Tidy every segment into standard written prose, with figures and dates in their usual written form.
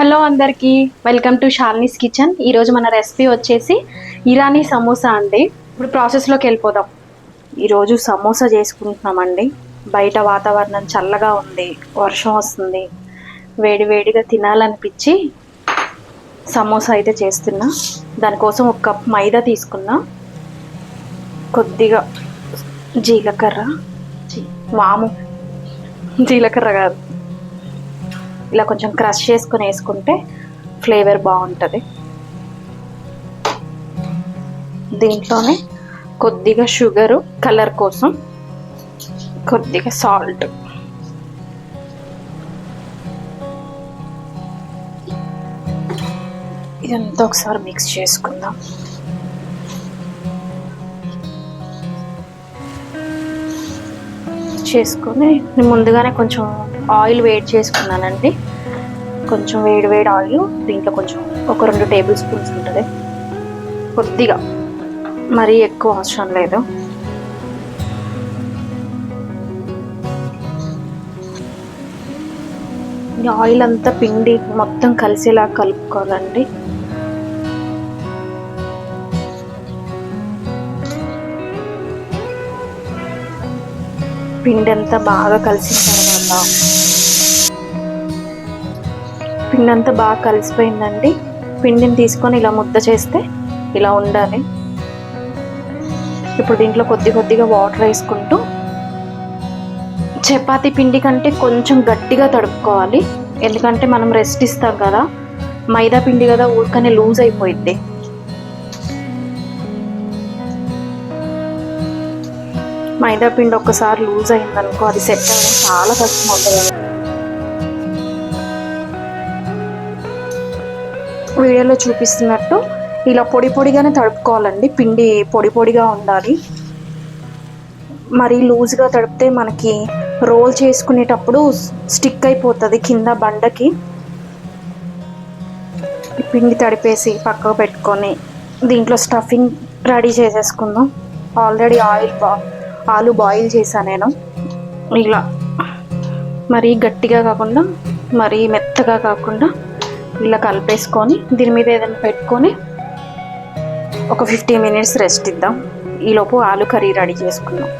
Hello అందరికీ, welcome to Shalini's kitchen. ఈరోజు మన రెసిపీ వచ్చేసి ఇరానీ సమోసా అండి. ఇప్పుడు ప్రాసెస్లోకి వెళ్ళిపోదాం. ఈరోజు సమోసా చేసుకుంటున్నామండి. బయట వాతావరణం చల్లగా ఉంది, వర్షం వస్తుంది, వేడి వేడిగా తినాలనిపించి సమోసా అయితే చేస్తున్నా. దానికోసం ఒక కప్ మైదా తీసుకున్నా, కొద్దిగా జీలకర్ర, వాము, జీలకర్ర కాదు, ఇలా కొంచెం క్రష్ చేసుకొని వేసుకుంటే ఫ్లేవర్ బాగుంటుంది. దీంట్లోనే కొద్దిగా షుగరు కలర్ కోసం, కొద్దిగా సాల్ట్, ఇదంతా ఒకసారి మిక్స్ చేసుకుందాం. చేసుకొని ముందుగానే కొంచెం ఆయిల్ వేడి చేసుకున్నానండి. కొంచెం వేడి వేడి ఆయిల్, దీంట్లో కొంచెం ఒక 2 టేబుల్ స్పూన్స్ ఉంటుంది. కొద్దిగా, మరీ ఎక్కువ అవసరం లేదు. ఈ ఆయిల్ అంతా పిండి మొత్తం కలిసేలా కలుపుకోవాలండి. పిండి అంతా బాగా కలిసిన తర్వాత, పిండి అంతా బాగా కలిసిపోయిందండి. పిండిని తీసుకొని ఇలా ముద్ద చేస్తే ఇలా ఉండాలి. ఇప్పుడు దీంట్లో కొద్దిగా వాటర్ వేసుకుంటూ, చపాతీ పిండి కంటే కొంచెం గట్టిగా తడుపుకోవాలి. ఎందుకంటే మనం రెస్ట్ ఇస్తాం కదా, మైదా పిండి కదా, ఊరికనే లూజ్ అయిపోయింది. మైదా పిండి ఒక్కసారి లూజ్ అయిందనుకో, అది సెట్ అవ్వడం చాలా కష్టం అవుతుంది. వీడియోలో చూపిస్తున్నట్టు ఇలా పొడి పొడిగానే తడుపుకోవాలండి. పిండి పొడి పొడిగా ఉండాలి. మరీ లూజ్గా తడిపితే మనకి రోల్ చేసుకునేటప్పుడు స్టిక్ అయిపోతుంది కింద బండకి. పిండి తడిపేసి పక్కకు పెట్టుకొని దీంట్లో స్టఫింగ్ రెడీ చేసేసుకుందాం. ఆల్రెడీ ఆలు బాయిల్ చేశాను నేను. ఇలా మరీ గట్టిగా కాకుండా, మరీ మెత్తగా కాకుండా ఇలా కలిపేసుకొని దీని మీద ఏదైనా పెట్టుకొని ఒక 15 మినిట్స్ రెస్ట్ ఇద్దాం. ఈలోపు ఆలు కర్రీ రెడీ చేసుకుందాం.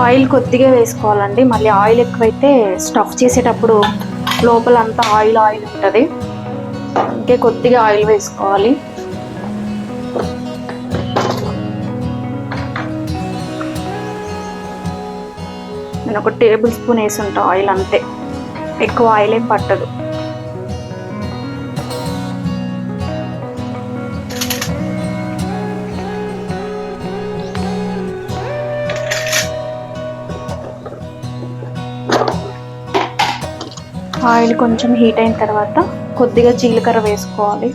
ఆయిల్ కొద్దిగా వేసుకోవాలండి. మళ్ళీ ఆయిల్ ఎక్కువైతే స్టఫ్ చేసేటప్పుడు లోపల అంతా ఆయిల్ ఉంటుంది. ఇంకే కొద్దిగా ఆయిల్ వేసుకోవాలి. నేను ఒక టేబుల్ స్పూన్ వేసి ఉంటా ఆయిల్, అంతే. ఎక్కువ ఆయిల్ ఏం పట్టదు. ఆయిల్ కొంచెం హీట్ అయిన తర్వాత కొద్దిగా జీలకర్ర వేసుకోవాలి.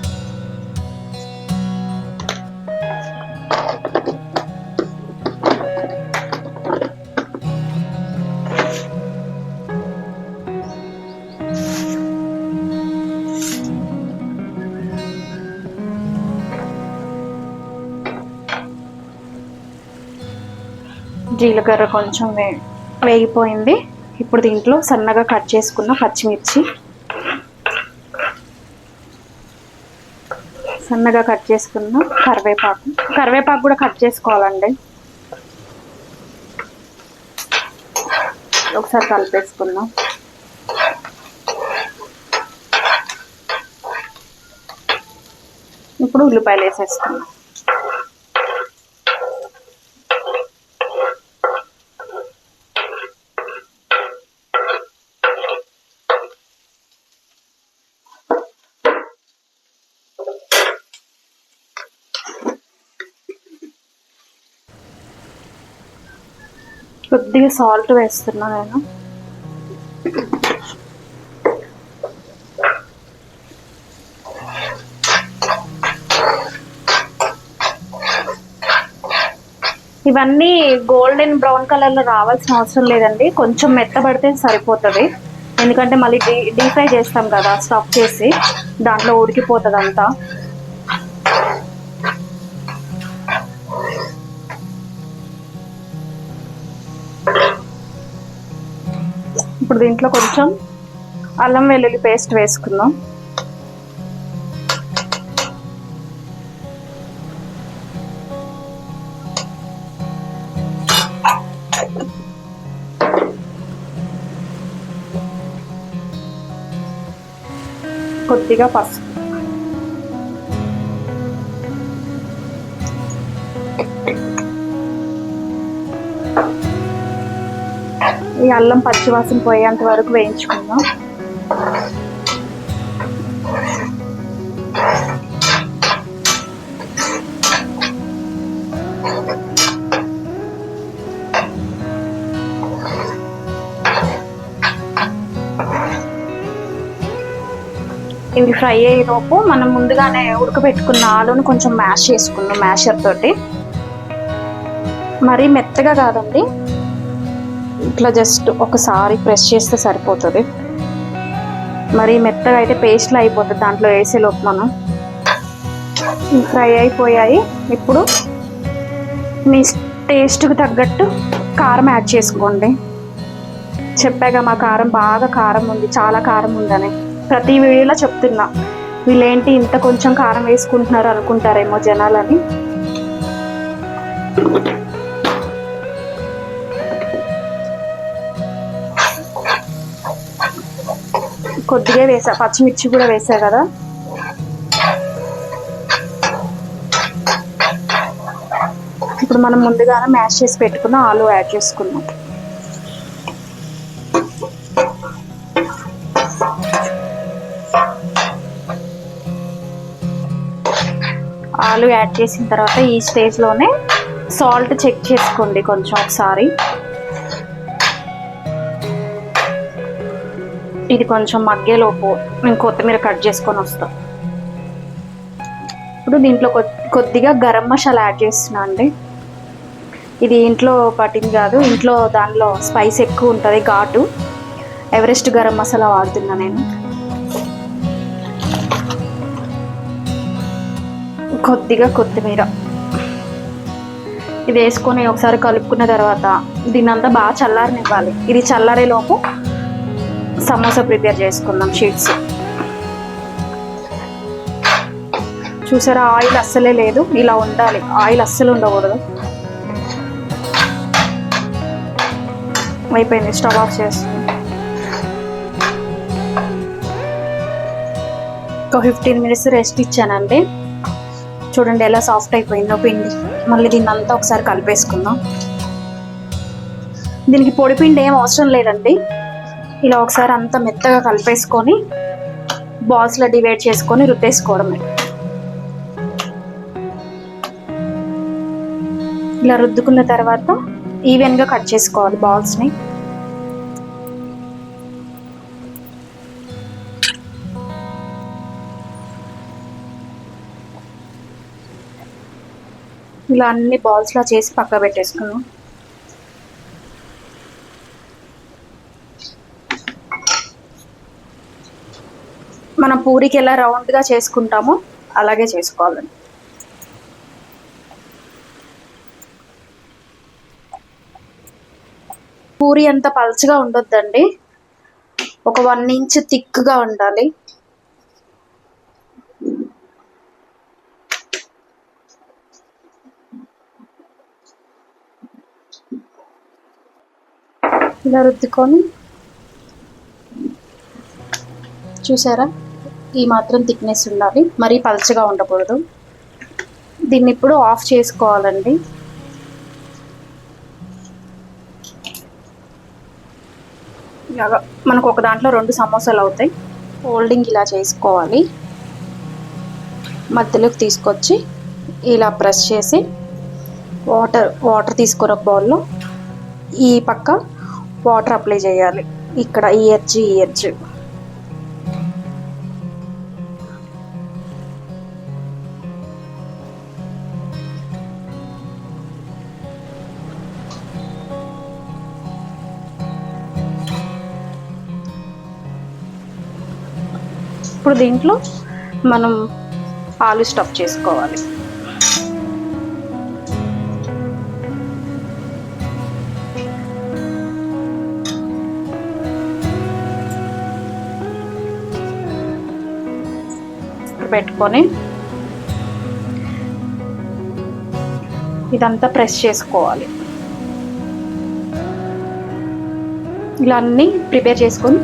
జీలకర్ర కొంచెం వేగిపోయింది. ఇప్పుడు దీంట్లో సన్నగా కట్ చేసుకున్న పచ్చిమిర్చి, సన్నగా కట్ చేసుకున్న కరివేపాకు కూడా కట్ చేసుకోవాలండి. ఒకసారి కలిపేసుకుందాం. ఇప్పుడు ఉల్లిపాయలు వేసేసుకుందాం. కొద్దిగా సాల్ట్ వేస్తున్నా నేను. ఇవన్నీ గోల్డెన్ బ్రౌన్ కలర్లో రావాల్సిన అవసరం లేదండి. కొంచెం మెత్తబడితే సరిపోతుంది. ఎందుకంటే మళ్ళీ డీప్ ఫ్రై చేస్తాం కదా స్టఫ్ చేసి, దాంట్లో ఉడికిపోతుంది అంతా. ఇప్పుడు దీంట్లో కొంచెం అల్లం వెల్లుల్లి పేస్ట్ వేసుకుందాం. కొద్దిగా పసుపు, ఈ అల్లం పచ్చివాసన పోయేంత వరకు వేయించుకుందాం. ఇవి ఫ్రై అయ్యేలోపు మనం ముందుగానే ఉడకబెట్టుకున్న ఆలును కొంచెం మ్యాష్ చేసుకుందాం మ్యాషర్ తోటి. మరీ మెత్తగా కాదండి, ఇట్లా జస్ట్ ఒకసారి ప్రెస్ చేస్తే సరిపోతుంది. మరి మెత్తగా అయితే పేస్ట్లో అయిపోతుంది దాంట్లో వేసేలోపు. మనం ఫ్రై అయిపోయాయి. ఇప్పుడు మీ టేస్ట్కి తగ్గట్టు కారం యాడ్ చేసుకోండి. చెప్పాగా మా కారం బాగా కారం ఉంది, చాలా కారం ఉందని. ప్రతి వీడియోలో చెప్తున్నా, వీళ్ళేంటి ఇంత కొంచెం కారం వేసుకుంటున్నారు అనుకుంటారేమో జనాలని. కొద్దిగా వేసా, పచ్చిమిర్చి కూడా వేసా కదా. ఇప్పుడు మనం ముందుగానే మ్యాష్ చేసి పెట్టుకున్న ఆలు యాడ్ చేసుకున్నాం. ఆలు యాడ్ చేసిన తర్వాత ఈ స్టేజ్లోనే సాల్ట్ చెక్ చేసుకోండి కొంచెం ఒకసారి. ఇది కొంచెం మగ్గేలోపు నేను కొత్తిమీర కట్ చేసుకొని వస్తాం. ఇప్పుడు దీంట్లో కొద్దిగా గరం మసాలా యాడ్ చేస్తున్నా అండి. ఇది ఇంట్లో పట్టింది కాదు, ఇంట్లో దానిలో స్పైస్ ఎక్కువ ఉంటుంది, ఘాటు. ఎవరెస్ట్ గరం మసాలా వాడుతున్నా నేను. కొద్దిగా కొత్తిమీర ఇది వేసుకొని ఒకసారి కలుపుకున్న తర్వాత దీన్నంతా బాగా చల్లారనివ్వాలి. ఇది చల్లారేలోపు సమోసా ప్రిపేర్ చేసుకుందాం షీట్స్. చూసారా, ఆయిల్ అస్సలే లేదు, ఇలా ఉండాలి, ఆయిల్ అస్సలు ఉండకూడదు. అయిపోయింది, స్టవ్ ఆఫ్ చేస్తుంది. ఒక 15 minutes రెస్ట్ ఇచ్చానండి. చూడండి ఎలా సాఫ్ట్ అయిపోయిందో పిండి. మళ్ళీ దీన్ని అంతా ఒకసారి కలిపేసుకుందాం. దీనికి పొడి పిండి ఏం అవసరం లేదండి, ఇలా ఒకసారి అంతా మెత్తగా కలిపేసుకొని బాల్స్లో డివైడ్ చేసుకొని రుద్దేసుకోవడమే. ఇలా రుద్దుకున్న తర్వాత ఈవెన్గా కట్ చేసుకోవాలి బాల్స్ని. ఇలా అన్ని బాల్స్లా చేసి పక్క పెట్టేసుకున్నాం. మనం పూరికి ఎలా రౌండ్గా చేసుకుంటామో అలాగే చేసుకోవాలండి. పూరి అంత పల్చగా ఉండొద్దండి, ఒక 1 inch థిక్గా ఉండాలి. ఇలా రుద్దుకొని చూసారా, ఈ మాత్రం థిక్నెస్ ఉండాలి, మరీ పల్చగా ఉండకూడదు. దీన్ని ఇప్పుడు ఆఫ్ చేసుకోవాలండి. ఇలాగా మనకు ఒక దాంట్లో 2 సమోసాలు అవుతాయి. ఫోల్డింగ్ ఇలా చేసుకోవాలి, మధ్యలోకి తీసుకొచ్చి ఇలా ప్రెస్ చేసి వాటర్ తీసుకొని ఒక బౌల్లో ఈ పక్క వాటర్ అప్లై చేయాలి. ఇక్కడ ఈ ఎడ్జ్ ఇప్పుడు దీంట్లో మనం ఆలు స్టఫ్ చేసుకోవాలి. పెట్టుకొని ఇదంతా ప్రెస్ చేసుకోవాలి. ఇలా అన్నీ ప్రిపేర్ చేసుకొని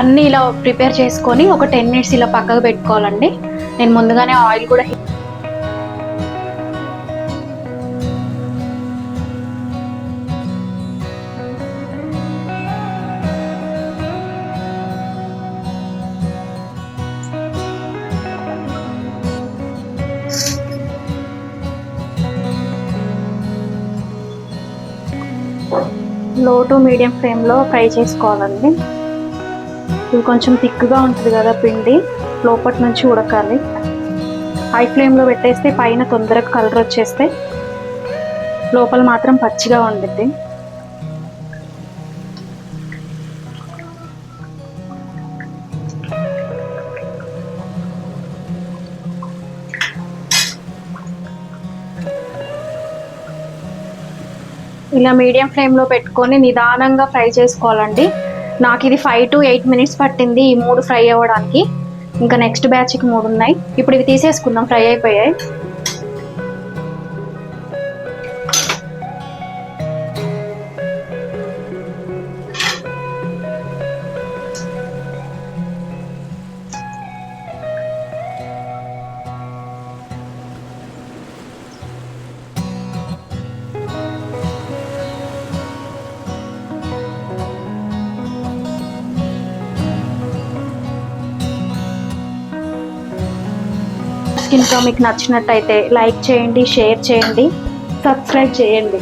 అన్నీ ఇలా ప్రిపేర్ చేసుకొని ఒక 10 మినిట్స్ ఇలా పక్కకు పెట్టుకోవాలండి. నేను ముందుగానే ఆయిల్ కూడా లో టు మీడియం ఫ్లేమ్లో ఫ్రై చేసుకోవాలండి. ఇది కొంచెం థిక్గా ఉంటుంది కదా పిండి, లోపటి నుంచి ఉడకాలి. హై ఫ్లేమ్లో పెట్టేస్తే పైన తొందరగా కలర్ వచ్చేస్తే లోపల మాత్రం పచ్చిగా ఉండిద్ది. ఇలా మీడియం ఫ్లేమ్లో పెట్టుకొని నిదానంగా ఫ్రై చేసుకోవాలండి. నాకు ఇది 5 to 8 మినిట్స్ పట్టింది ఈ 3 ఫ్రై అవ్వడానికి. ఇంకా నెక్స్ట్ బ్యాచ్కి 3 ఉన్నాయి. ఇప్పుడు ఇవి తీసేసుకుందాం, ఫ్రై అయిపోయాయి. ఇంకా మీకు నచ్చినట్టయితే లైక్ చేయండి, షేర్ చేయండి, సబ్స్క్రైబ్ చేయండి.